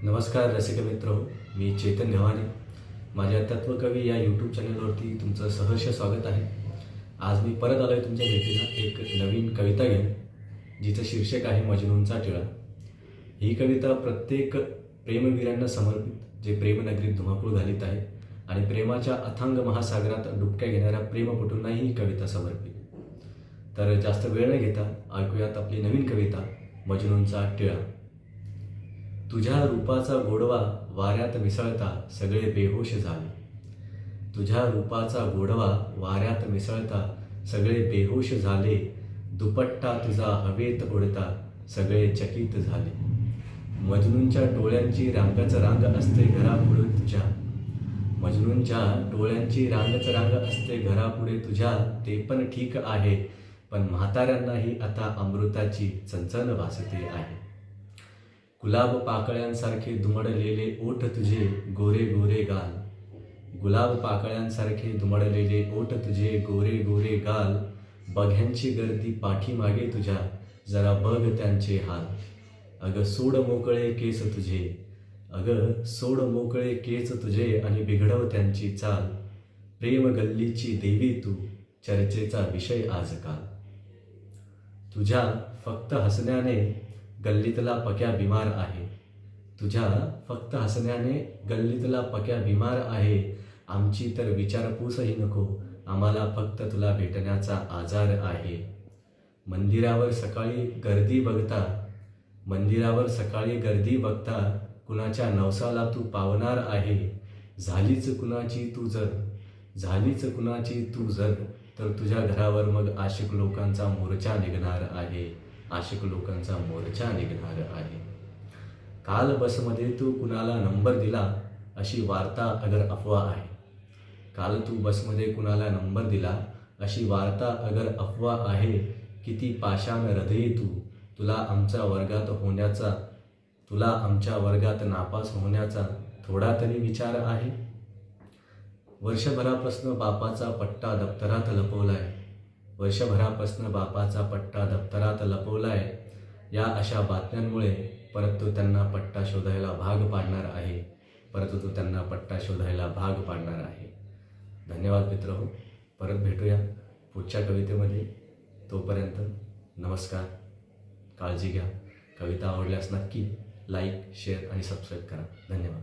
नमस्कार रसिक मित्र हो, मी चेतन गव्हाणे. माझ्या तत्वकवी या यूट्यूब चॅनलवरती तुमचं सहर्ष स्वागत आहे. आज मी परत आलो आहे तुमच्या भेटीला एक नवीन कविता घेऊन, जिचं शीर्षक आहे मजनूंचा टिळा. ही कविता प्रत्येक प्रेमवीरांना समर्पित, जे प्रेमनगरीत धुमाकूळ घालीत आहे आणि प्रेमाच्या अथांग महासागरात डुबक्या घेणाऱ्या प्रेमपटूंनाही ही कविता समर्पित. तर जास्त वेळ न घेता ऐकूयात आपली नवीन कविता, मजनूंचा टिळा. तुझ्या रूपाचा गोडवा वाऱ्यात मिसळता सगळे बेहोश झाले. तुझ्या रूपाचा गोडवा वाऱ्यात मिसळता सगळे बेहोश झाले. दुपट्टा तुझा हवेत उडता सगळे चकित झाले. मजनूंच्या डोळ्यांची रांगच रांग असते घरापुढे तुझ्या. मजनूंच्या डोळ्यांची रांगच रांग असते घरापुढे तुझ्या. ते पण ठीक आहे, पण म्हाताऱ्यांनाही आता अमृताची चणचण भासते आहे. गुलाब पाकळ्यांसारखे दुमडलेले ओठ तुझे गोरे गोरे गाल. गुलाब पाकळ्यांसारखे दुमडलेले ओठ तुझे गोरे गोरे गाल. बघ्यांची गर्दी पाठीमागे तुझ्या, जरा बघ त्यांचे हाल. अगं सोड मोकळे केस तुझे, अगं सोड मोकळे केस तुझे आणि बिघडव त्यांची चाल. प्रेम गल्लीची देवी तू, चर्चेचा विषय आजकाल. तुझ्या फक्त हसण्याने गल्लीतला पक्या बिमार आहे. तुझ्या फक्त हसण्याने गल्लीतला पक्या बिमार आहे. आमची तर विचारपूसही नको, आम्हाला फक्त तुला भेटण्याचा आजार आहे. मंदिरावर सकाळी गर्दी बघता, मंदिरावर सकाळी गर्दी बघता कुणाच्या नवसाला तू पावणार आहे. झालीच कुणाची तू जर, झालीच कुणाची तू जर, तर तुझ्या घरावर मग आशिक लोकांचा मोर्चा निघणार आहे. आशिक लोकांचा मोर्चा निघणार आहे. काल बसमध्ये तू कुणाला नंबर दिला अशी वार्ता अगर अफवा आहे. काल तू बसमध्ये कुणाला नंबर दिला अशी वार्ता अगर अफवा आहे. किती पाषाण हृदयी तू, तुला आमच्या वर्गात होण्याचा, तुला आमच्या वर्गात नापास होण्याचा थोडा तरी विचार आहे. वर्षभरापासून बापाचा पट्टा दप्तरात लपवलाय. वर्षभरापासून बापाचा पट्टा दप्तरात लपवलाय. या अशा बातम्यांमुळे परत तो त्यांना पट्टा शोधायला भाग पाडणार आहे. परत तो त्यांना पट्टा शोधायला भाग पाडणार आहे. धन्यवाद मित्रहो, परत भेटूया पुढच्या कवितेमध्ये. तोपर्यंत नमस्कार, काळजी घ्या. कविता आवडल्यास नक्की लाईक, शेअर आणि सबस्क्राईब करा. धन्यवाद.